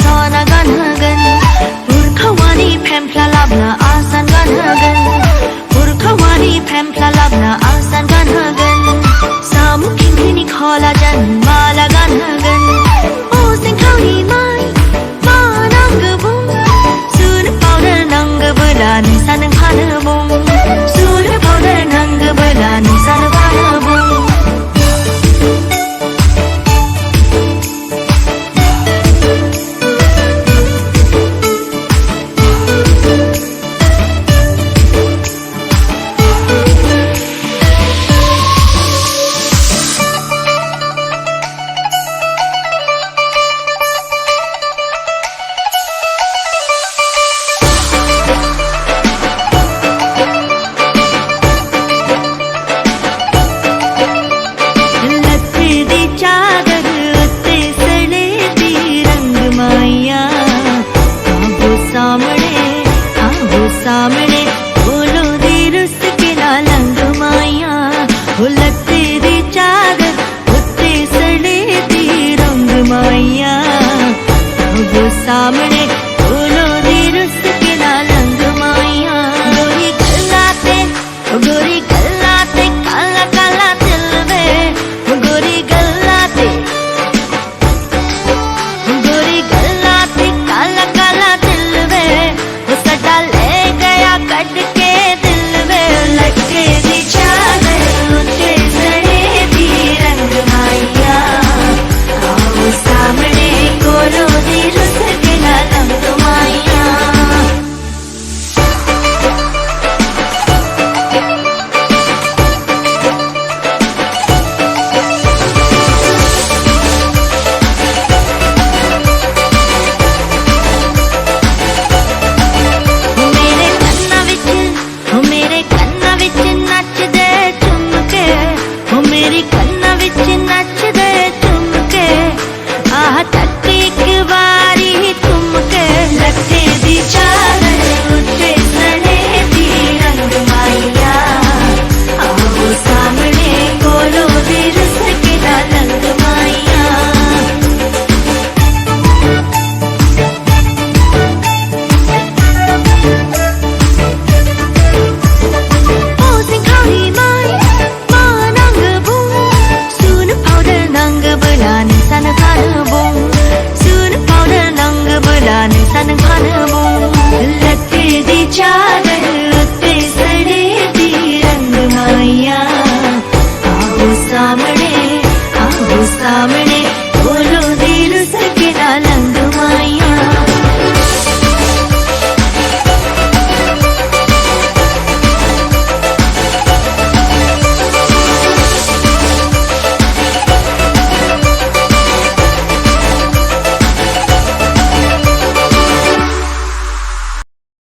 Sana gan hagan Purkhawani phempla labna asan gan hagan Purkhawani phempla labna asan gan hagan Samu khini khola jan mala gan hagan O singkhawni mai manang bung Sun powder nang bula ni sanang phana bung Sun powder nang bula ni sanang phana bung सामने बोलो दे रुस के लालंग माया उलटते दी चादर उत्ते सड़े दी रंग माया अब सामने